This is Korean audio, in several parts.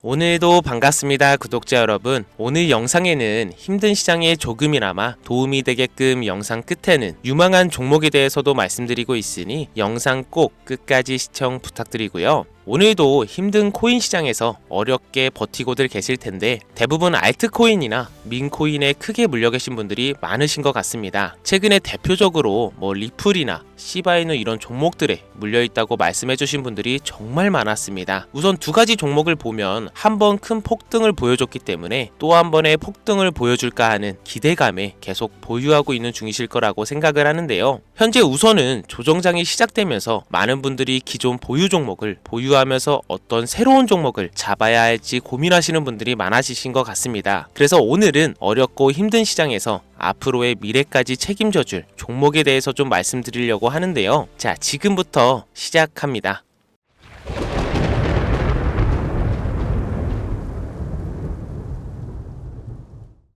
오늘도 반갑습니다, 구독자 여러분. 오늘 영상에는 힘든 시장에 조금이나마 도움이 되게끔 영상 끝에는 유망한 종목에 대해서도 말씀드리고 있으니 영상 꼭 끝까지 시청 부탁드리고요. 오늘도 힘든 코인 시장에서 어렵게 버티고들 계실 텐데 대부분 알트코인이나 민코인에 크게 물려 계신 분들이 많으신 것 같습니다. 최근에 대표적으로 리플이나 시바이누 이런 종목들에 물려 있다고 말씀해 주신 분들이 정말 많았습니다. 우선 두 가지 종목을 보면 한 번 큰 폭등을 보여줬기 때문에 또 한 번의 폭등을 보여줄까 하는 기대감에 계속 보유하고 있는 중이실 거라고 생각을 하는데요. 현재 우선은 조정장이 시작되면서 많은 분들이 기존 보유 종목을 보유하면서 어떤 새로운 종목을 잡아야 할지 고민하시는 분들이 많아지신 것 같습니다. 그래서 오늘은 어렵고 힘든 시장에서 앞으로의 미래까지 책임져줄 종목에 대해서 좀 말씀드리려고 하는데요. 자, 지금부터 시작합니다.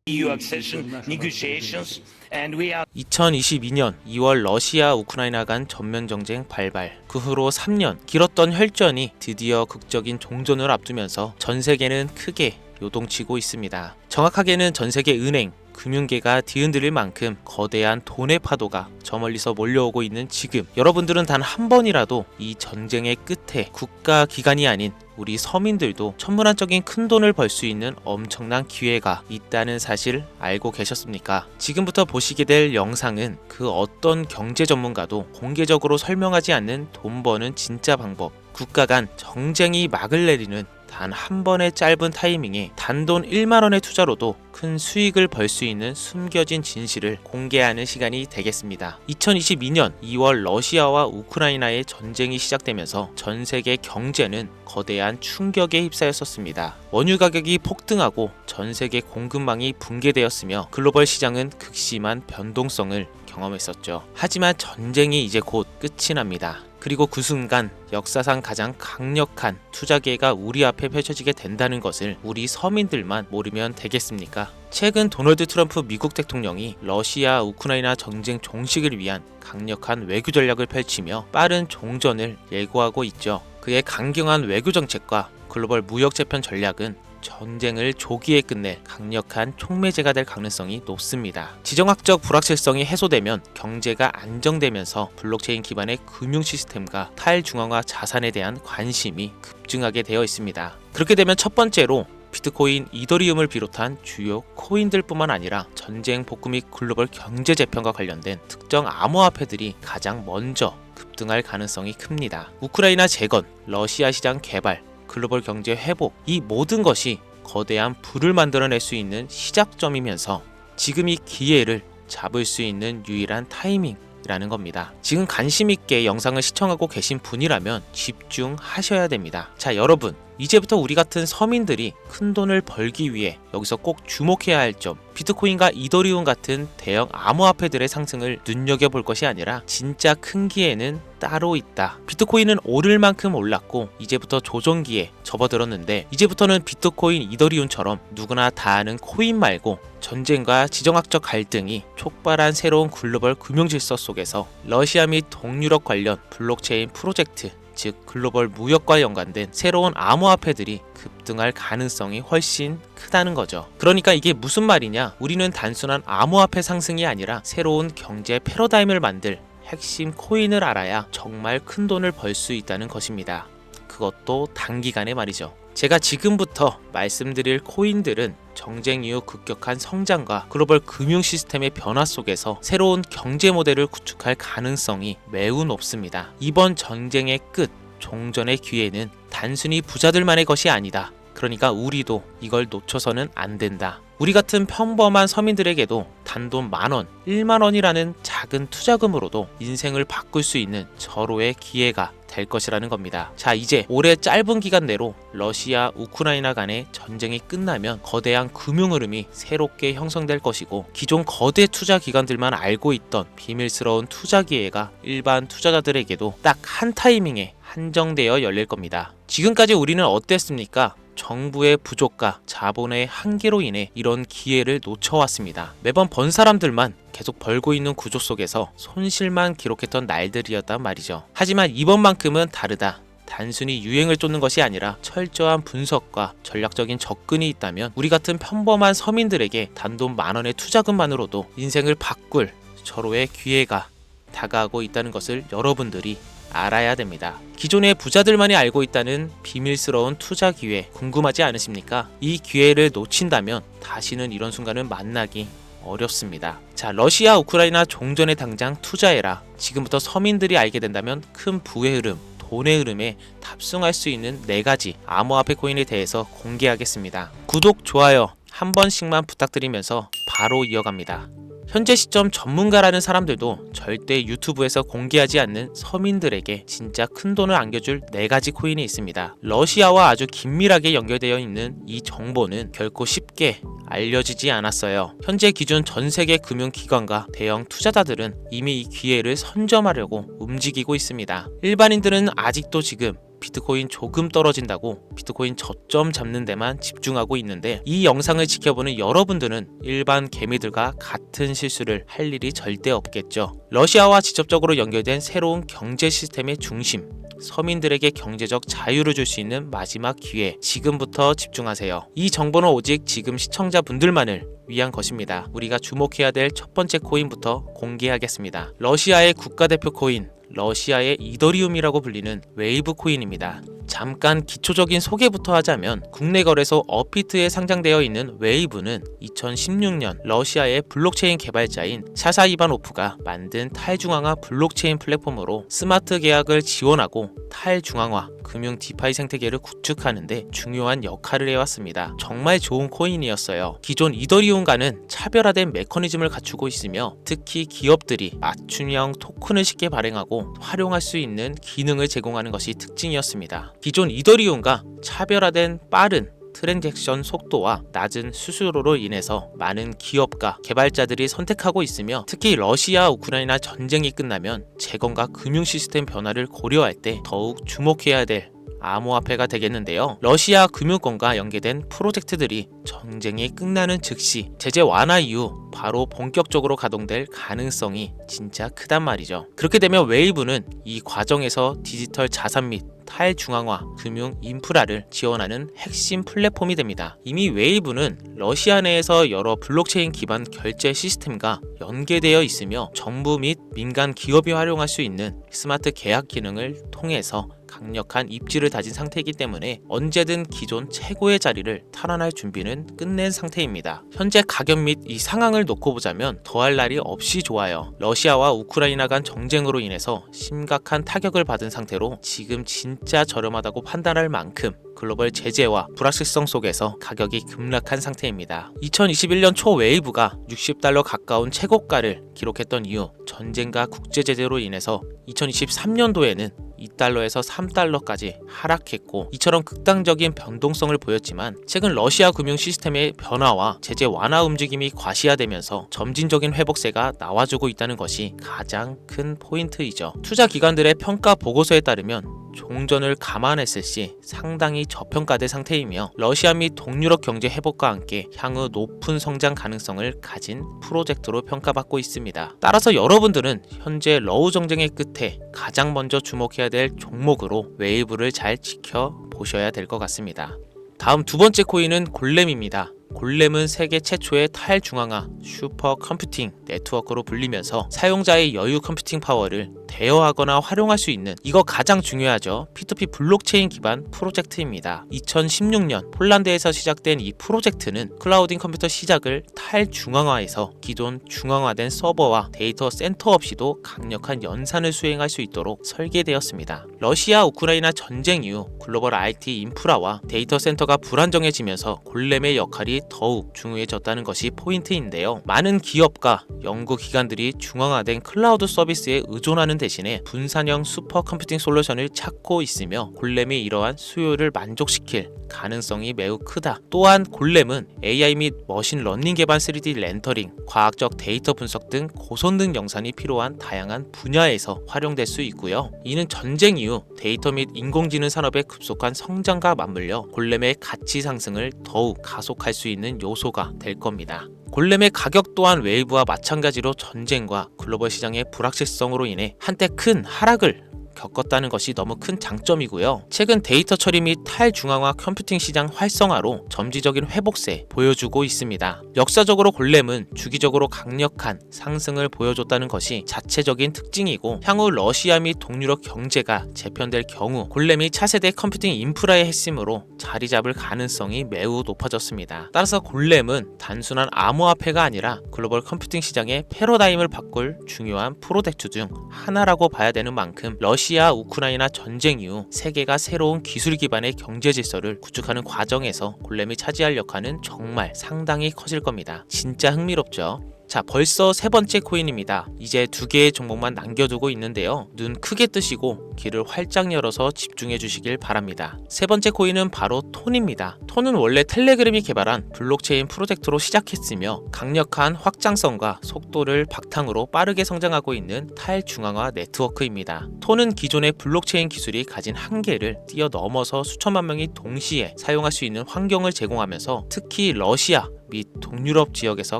EU accession negotiations, and we are 2022년 2월 러시아 우크라이나 간 전면 정쟁 발발. 그 후로 3년 길었던 혈전이 드디어 극적인 종전을 앞두면서 전 세계는 크게 요동치고 있습니다. 정확하게는 전 세계 은행, 금융계가 뒤흔들릴 만큼 거대한 돈의 파도가 저 멀리서 몰려오고 있는 지금, 여러분들은 단 한 번이라도 이 전쟁의 끝에 국가 기관이 아닌 우리 서민들도 천문학적인 큰 돈을 벌 수 있는 엄청난 기회가 있다는 사실 알고 계셨습니까? 지금부터 보시게 될 영상은 그 어떤 경제 전문가도 공개적으로 설명하지 않는 돈 버는 진짜 방법, 국가 간 정쟁이 막을 내리는 단 한 번의 짧은 타이밍에 단돈 1만원의 투자로도 큰 수익을 벌 수 있는 숨겨진 진실을 공개하는 시간이 되겠습니다. 2022년 2월 러시아와 우크라이나의 전쟁이 시작되면서 전 세계 경제는 거대한 충격에 휩싸였었습니다. 원유 가격이 폭등하고 전 세계 공급망이 붕괴되었으며 글로벌 시장은 극심한 변동성을 경험했었죠. 하지만 전쟁이 이제 곧 끝이 납니다. 그리고 그 순간 역사상 가장 강력한 투자 기회가 우리 앞에 펼쳐지게 된다는 것을 우리 서민들만 모르면 되겠습니까? 최근 도널드 트럼프 미국 대통령이 러시아 우크라이나 전쟁 종식을 위한 강력한 외교 전략을 펼치며 빠른 종전을 예고하고 있죠. 그의 강경한 외교 정책과 글로벌 무역 재편 전략은 전쟁을 조기에 끝낼 강력한 촉매제가 될 가능성이 높습니다. 지정학적 불확실성이 해소되면 경제가 안정되면서 블록체인 기반의 금융 시스템과 탈중앙화 자산에 대한 관심이 급증하게 되어 있습니다. 그렇게 되면 첫 번째로 비트코인, 이더리움을 비롯한 주요 코인들뿐만 아니라 전쟁 복구 및 글로벌 경제 재편과 관련된 특정 암호화폐들이 가장 먼저 급등할 가능성이 큽니다. 우크라이나 재건, 러시아 시장 개발, 글로벌 경제 회복, 이 모든 것이 거대한 부를 만들어낼 수 있는 시작점이면서 지금 이 기회를 잡을 수 있는 유일한 타이밍이라는 겁니다. 지금 관심 있게 영상을 시청하고 계신 분이라면 집중하셔야 됩니다. 자, 여러분, 이제부터 우리 같은 서민들이 큰 돈을 벌기 위해 여기서 꼭 주목해야 할 점, 비트코인과 이더리움 같은 대형 암호화폐들의 상승을 눈여겨볼 것이 아니라 진짜 큰 기회는 따로 있다. 비트코인은 오를 만큼 올랐고 이제부터 조정기에 접어들었는데 이제부터는 비트코인, 이더리움처럼 누구나 다 아는 코인 말고 전쟁과 지정학적 갈등이 촉발한 새로운 글로벌 금융질서 속에서 러시아 및 동유럽 관련 블록체인 프로젝트, 즉 글로벌 무역과 연관된 새로운 암호화폐들이 급등할 가능성이 훨씬 크다는 거죠. 그러니까 이게 무슨 말이냐? 우리는 단순한 암호화폐 상승이 아니라 새로운 경제 패러다임을 만들 핵심 코인을 알아야 정말 큰 돈을 벌 수 있다는 것입니다. 그것도 단기간에 말이죠. 제가 지금부터 말씀드릴 코인들은 정쟁 이후 급격한 성장과 글로벌 금융 시스템의 변화 속에서 새로운 경제 모델을 구축할 가능성이 매우 높습니다. 이번 전쟁의 끝, 종전의 기회는 단순히 부자들만의 것이 아니다. 그러니까 우리도 이걸 놓쳐서는 안 된다. 우리 같은 평범한 서민들에게도 단돈 10,000원, 10,000원이라는 작은 투자금으로도 인생을 바꿀 수 있는 절호의 기회가 될 것이라는 겁니다. 자, 이제 올해 짧은 기간 내로 러시아, 우크라이나 간의 전쟁이 끝나면 거대한 금융 흐름이 새롭게 형성될 것이고 기존 거대 투자 기관들만 알고 있던 비밀스러운 투자 기회가 일반 투자자들에게도 딱 한 타이밍에 한정되어 열릴 겁니다. 지금까지 우리는 어땠습니까? 정부의 부족과 자본의 한계로 인해 이런 기회를 놓쳐왔습니다. 매번 번 사람들만 계속 벌고 있는 구조 속에서 손실만 기록했던 날들이었단 말이죠. 하지만 이번만큼은 다르다. 단순히 유행을 쫓는 것이 아니라 철저한 분석과 전략적인 접근이 있다면 우리 같은 평범한 서민들에게 단돈 10,000원의 투자금만으로도 인생을 바꿀 절호의 기회가 다가오고 있다는 것을 여러분들이 알아야 됩니다. 기존의 부자들만이 알고 있다는 비밀스러운 투자 기회 궁금하지 않으십니까? 이 기회를 놓친다면 다시는 이런 순간을 만나기 어렵습니다. 자, 러시아 우크라이나 종전에 당장 투자해라. 지금부터 서민들이 알게 된다면 큰 부의 흐름, 돈의 흐름에 탑승할 수 있는 4가지 암호화폐 코인에 대해서 공개하겠습니다. 구독, 좋아요 한 번씩만 부탁드리면서 바로 이어갑니다. 현재 시점 전문가라는 사람들도 절대 유튜브에서 공개하지 않는 서민들에게 진짜 큰 돈을 안겨줄 4가지 코인이 있습니다. 러시아와 아주 긴밀하게 연결되어 있는 이 정보는 결코 쉽게 알려지지 않았어요. 현재 기준 전 세계 금융기관과 대형 투자자들은 이미 이 기회를 선점하려고 움직이고 있습니다. 일반인들은 아직도 지금 비트코인 조금 떨어진다고 비트코인 저점 잡는 데만 집중하고 있는데, 이 영상을 지켜보는 여러분들은 일반 개미들과 같은 실수를 할 일이 절대 없겠죠. 러시아와 직접적으로 연결된 새로운 경제 시스템의 중심, 서민들에게 경제적 자유를 줄 수 있는 마지막 기회, 지금부터 집중하세요. 이 정보는 오직 지금 시청자분들만을 위한 것입니다. 우리가 주목해야 될 첫 번째 코인부터 공개하겠습니다. 러시아의 국가대표 코인, 러시아의 이더리움이라고 불리는 웨이브 코인입니다. 잠깐 기초적인 소개부터 하자면, 국내 거래소 업비트에 상장되어 있는 웨이브는 2016년 러시아의 블록체인 개발자인 샤샤 이바노프가 만든 탈중앙화 블록체인 플랫폼으로 스마트 계약을 지원하고 탈중앙화 금융 디파이 생태계를 구축하는 데 중요한 역할을 해왔습니다. 정말 좋은 코인이었어요. 기존 이더리움과는 차별화된 메커니즘을 갖추고 있으며, 특히 기업들이 맞춤형 토큰을 쉽게 발행하고 활용할 수 있는 기능을 제공하는 것이 특징이었습니다. 기존 이더리움과 차별화된 빠른 트랜잭션 속도와 낮은 수수료로 인해서 많은 기업과 개발자들이 선택하고 있으며, 특히 러시아 우크라이나 전쟁이 끝나면 재건과 금융 시스템 변화를 고려할 때 더욱 주목해야 될 암호화폐가 되겠는데요. 러시아 금융권과 연계된 프로젝트들이 전쟁이 끝나는 즉시 제재 완화 이후 바로 본격적으로 가동될 가능성이 진짜 크단 말이죠. 그렇게 되면 웨이브는 이 과정에서 디지털 자산 및 탈중앙화 금융 인프라를 지원하는 핵심 플랫폼이 됩니다. 이미 웨이브는 러시아 내에서 여러 블록체인 기반 결제 시스템과 연계되어 있으며, 정부 및 민간 기업이 활용할 수 있는 스마트 계약 기능을 통해서 강력한 입지를 다진 상태이기 때문에 언제든 기존 최고의 자리를 탈환할 준비는 끝낸 상태입니다. 현재 가격 및 이 상황을 놓고 보자면 더할 날이 없이 좋아요. 러시아와 우크라이나 간 정쟁으로 인해서 심각한 타격을 받은 상태로 지금 진짜 저렴하다고 판단할 만큼 글로벌 제재와 불확실성 속에서 가격이 급락한 상태입니다. 2021년 초 웨이브가 $60 가까운 최고가를 기록했던 이후 전쟁과 국제 제재로 인해서 2023년도에는 $2에서 $3까지 하락했고, 이처럼 극단적인 변동성을 보였지만 최근 러시아 금융 시스템의 변화와 제재 완화 움직임이 과시화되면서 점진적인 회복세가 나와주고 있다는 것이 가장 큰 포인트이죠. 투자 기관들의 평가 보고서에 따르면 종전을 감안했을 시 상당히 저평가된 상태이며, 러시아 및 동유럽 경제 회복과 함께 향후 높은 성장 가능성을 가진 프로젝트로 평가받고 있습니다. 따라서 여러분들은 현재 러우 정쟁의 끝에 가장 먼저 주목해야 될 종목으로 웨이브를 잘 지켜보셔야 될 것 같습니다. 다음 두 번째 코인은 골렘입니다. 골렘은 세계 최초의 탈중앙화 슈퍼 컴퓨팅 네트워크로 불리면서 사용자의 여유 컴퓨팅 파워를 대여하거나 활용할 수 있는, 이거 가장 중요하죠, P2P 블록체인 기반 프로젝트입니다. 2016년 폴란드에서 시작된 이 프로젝트는 클라우딩 컴퓨터 시작을 탈중앙화해서 기존 중앙화된 서버와 데이터 센터 없이도 강력한 연산을 수행할 수 있도록 설계되었습니다. 러시아 우크라이나 전쟁 이후 글로벌 IT 인프라와 데이터 센터가 불안정해지면서 골렘의 역할이 더욱 중요해졌다는 것이 포인트인데요. 많은 기업과 연구기관들이 중앙화된 클라우드 서비스에 의존하는 대신에 분산형 슈퍼컴퓨팅 솔루션을 찾고 있으며, 골렘이 이러한 수요를 만족시킬 가능성이 매우 크다. 또한 골렘은 AI 및 머신러닝 기반 3D 렌터링, 과학적 데이터 분석 등 고성능 영상이 필요한 다양한 분야에서 활용될 수 있고요. 이는 전쟁 이후 데이터 및 인공지능 산업의 급속한 성장과 맞물려 골렘의 가치 상승을 더욱 가속할 수 있는 요소가 될 겁니다. 골렘의 가격 또한 웨이브와 마찬가지로 전쟁과 글로벌 시장의 불확실성으로 인해 한때 큰 하락을 겪었다는 것이 너무 큰 장점이고요. 최근 데이터 처리 및 탈중앙화 컴퓨팅 시장 활성화로 점지적인 회복세 보여주고 있습니다. 역사적으로 골렘은 주기적으로 강력한 상승을 보여줬다는 것이 자체적인 특징이고, 향후 러시아 및 동유럽 경제가 재편될 경우 골렘이 차세대 컴퓨팅 인프라의 핵심으로 자리 잡을 가능성이 매우 높아졌습니다. 따라서 골렘은 단순한 암호화폐가 아니라 글로벌 컴퓨팅 시장의 패러다임을 바꿀 중요한 프로젝트 중 하나라고 봐야 되는 만큼, 러시아 우크라이나 전쟁 이후 세계가 새로운 기술 기반의 경제 질서를 구축하는 과정에서 골렘이 차지할 역할은 정말 상당히 커질 겁니다. 진짜 흥미롭죠? 자, 벌써 세 번째 코인입니다. 이제 두 개의 종목만 남겨두고 있는데요. 눈 크게 뜨시고 귀를 활짝 열어서 집중해 주시길 바랍니다. 세 번째 코인은 바로 톤입니다. 톤은 원래 텔레그램이 개발한 블록체인 프로젝트로 시작했으며, 강력한 확장성과 속도를 바탕으로 빠르게 성장하고 있는 탈중앙화 네트워크입니다. 톤은 기존의 블록체인 기술이 가진 한계를 뛰어넘어서 수천만 명이 동시에 사용할 수 있는 환경을 제공하면서, 특히 러시아 및 동유럽 지역에서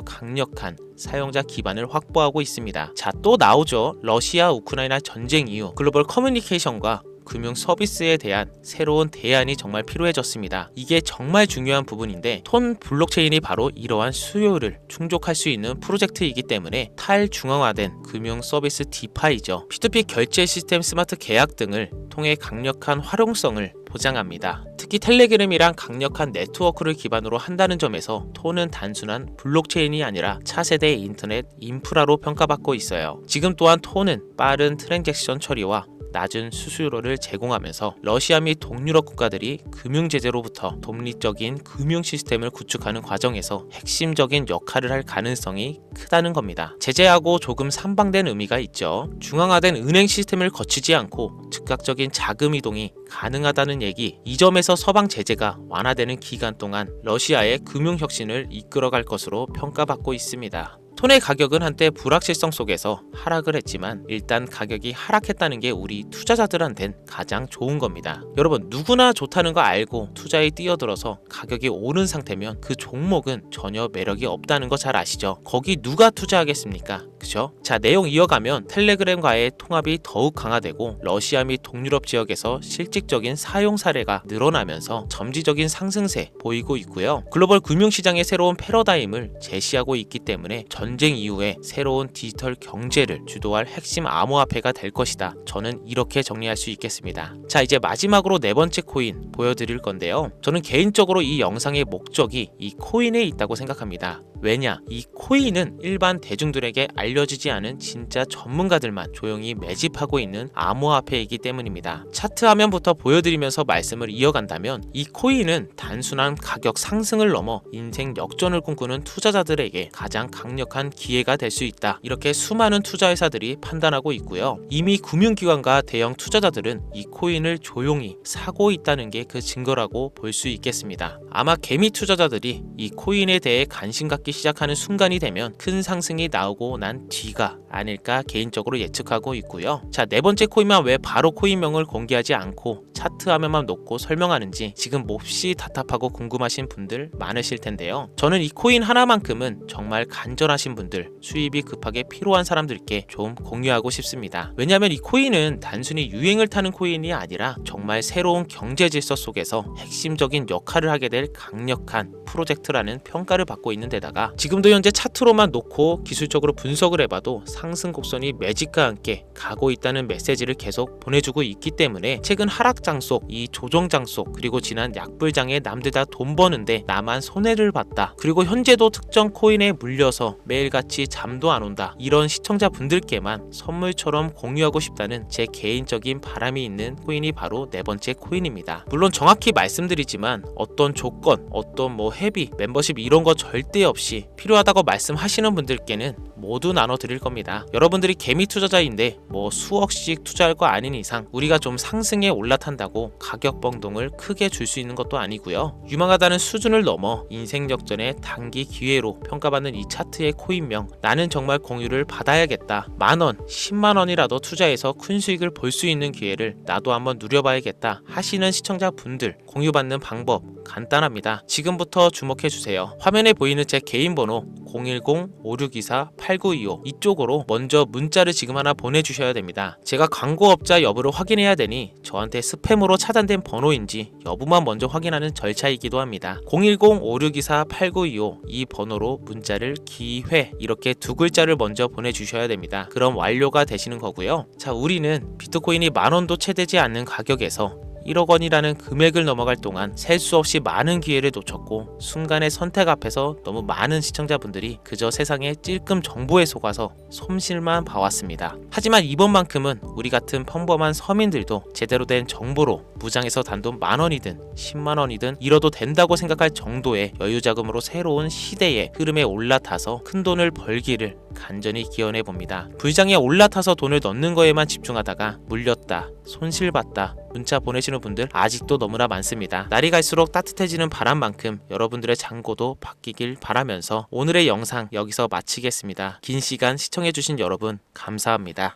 강력한 사용자 기반을 확보하고 있습니다. 자, 또 나오죠. 러시아 우크라이나 전쟁 이후 글로벌 커뮤니케이션과 금융 서비스에 대한 새로운 대안이 정말 필요해졌습니다. 이게 정말 중요한 부분인데, 톤 블록체인이 바로 이러한 수요를 충족할 수 있는 프로젝트이기 때문에 탈중앙화된 금융 서비스 디파이죠. P2P 결제 시스템, 스마트 계약 등을 통해 강력한 활용성을 보장합니다. 특히 텔레그램이랑 강력한 네트워크를 기반으로 한다는 점에서 톤은 단순한 블록체인이 아니라 차세대 인터넷 인프라로 평가받고 있어요. 지금 또한 톤은 빠른 트랜잭션 처리와 낮은 수수료를 제공하면서 러시아 및 동유럽 국가들이 금융 제재로부터 독립적인 금융 시스템을 구축하는 과정에서 핵심적인 역할을 할 가능성이 크다는 겁니다. 제재하고 조금 상반된 의미가 있죠. 중앙화된 은행 시스템을 거치지 않고 즉각적인 자금 이동이 가능하다는 얘기, 이 점에서 서방 제재가 완화되는 기간 동안 러시아의 금융 혁신을 이끌어갈 것으로 평가받고 있습니다. 톤의 가격은 한때 불확실성 속에서 하락을 했지만, 일단 가격이 하락했다는 게 우리 투자자들한텐 가장 좋은 겁니다. 여러분, 누구나 좋다는 거 알고 투자에 뛰어들어서 가격이 오른 상태면 그 종목은 전혀 매력이 없다는 거 잘 아시죠? 거기 누가 투자하겠습니까? 그죠? 자, 내용 이어가면 텔레그램과의 통합이 더욱 강화되고, 러시아 및 동유럽 지역에서 실질적인 사용 사례가 늘어나면서 점지적인 상승세 보이고 있고요. 글로벌 금융시장의 새로운 패러다임을 제시하고 있기 때문에 전쟁 이후에 새로운 디지털 경제를 주도할 핵심 암호화폐가 될 것이다. 저는 이렇게 정리할 수 있겠습니다. 자, 이제 마지막으로 네 번째 코인 보여드릴 건데요. 저는 개인적으로 이 영상의 목적이 이 코인에 있다고 생각합니다. 왜냐? 이 코인은 일반 대중들에게 알려지지 않은 진짜 전문가들만 조용히 매집하고 있는 암호화폐이기 때문입니다. 차트 화면부터 보여드리면서 말씀을 이어간다면, 이 코인은 단순한 가격 상승을 넘어 인생 역전을 꿈꾸는 투자자들에게 가장 강력한 기회가 될 수 있다. 이렇게 수많은 투자회사들이 판단하고 있고요. 이미 금융기관과 대형 투자자들은 이 코인을 조용히 사고 있다는 게 그 증거라고 볼 수 있겠습니다. 아마 개미 투자자들이 이 코인에 대해 관심 갖기 시작하는 순간이 되면 큰 상승이 나오고 난 뒤가 아닐까 개인적으로 예측하고 있고요. 자, 네 번째 코인만 왜 바로 코인명을 공개하지 않고 차트 화면만 놓고 설명하는지 지금 몹시 답답하고 궁금하신 분들 많으실 텐데요. 저는 이 코인 하나만큼은 정말 간절하신 분들, 수입이 급하게 필요한 사람들께 좀 공유하고 싶습니다. 왜냐하면 이 코인은 단순히 유행을 타는 코인이 아니라 정말 새로운 경제 질서 속에서 핵심적인 역할을 하게 될 강력한 프로젝트라는 평가를 받고 있는 데다가, 지금도 현재 차트로만 놓고 기술적으로 분석을 해봐도 상승 곡선이 매직과 함께 가고 있다는 메시지를 계속 보내주고 있기 때문에, 최근 하락장 속, 이 조정장 속, 그리고 지난 약불장에 남들 다 돈 버는데 나만 손해를 봤다, 그리고 현재도 특정 코인에 물려서 매일같이 잠도 안 온다, 이런 시청자분들께만 선물처럼 공유하고 싶다는 제 개인적인 바람이 있는 코인이 바로 네 번째 코인입니다. 물론 정확히 말씀드리지만 어떤 조건, 어떤 회비, 멤버십 이런 거 절대 없이 필요하다고 말씀하시는 분들께는 모두 나눠드릴 겁니다. 여러분들이 개미 투자자인데 수억씩 투자할 거 아닌 이상 우리가 좀 상승에 올라탄다고 가격 변동을 크게 줄 수 있는 것도 아니고요. 유망하다는 수준을 넘어 인생 역전의 단기 기회로 평가받는 이 차트의 코인명, 나는 정말 공유를 받아야겠다, 10,000원, 100,000원이라도 투자해서 큰 수익을 볼 수 있는 기회를 나도 한번 누려봐야겠다 하시는 시청자분들, 공유받는 방법 간단합니다. 지금부터 주목해주세요. 화면에 보이는 제 개인 번호 010-5624-8925 이쪽으로 먼저 문자를 지금 하나 보내주셔야 됩니다. 제가 광고업자 여부를 확인해야 되니 저한테 스팸으로 차단된 번호인지 여부만 먼저 확인하는 절차이기도 합니다. 010-5624-8925 이 번호로 문자를 기회 이렇게 두 글자를 먼저 보내주셔야 됩니다. 그럼 완료가 되시는 거고요. 자, 우리는 비트코인이 10,000원도 채 되지 않는 가격에서 1억 원이라는 금액을 넘어갈 동안 셀 수 없이 많은 기회를 놓쳤고 순간의 선택 앞에서 너무 많은 시청자분들이 그저 세상의 찔끔 정보에 속아서 솜씨만 봐왔습니다. 하지만 이번만큼은 우리 같은 평범한 서민들도 제대로 된 정보로 무장해서 단돈 10,000원이든 100,000원이든 잃어도 된다고 생각할 정도의 여유자금으로 새로운 시대의 흐름에 올라타서 큰돈을 벌기를 간절히 기원해 봅니다. 불장에 올라타서 돈을 넣는 거에만 집중하다가 물렸다, 손실봤다 문자 보내시는 분들 아직도 너무나 많습니다. 날이 갈수록 따뜻해지는 바람만큼 여러분들의 잔고도 바뀌길 바라면서 오늘의 영상 여기서 마치겠습니다. 긴 시간 시청해주신 여러분 감사합니다.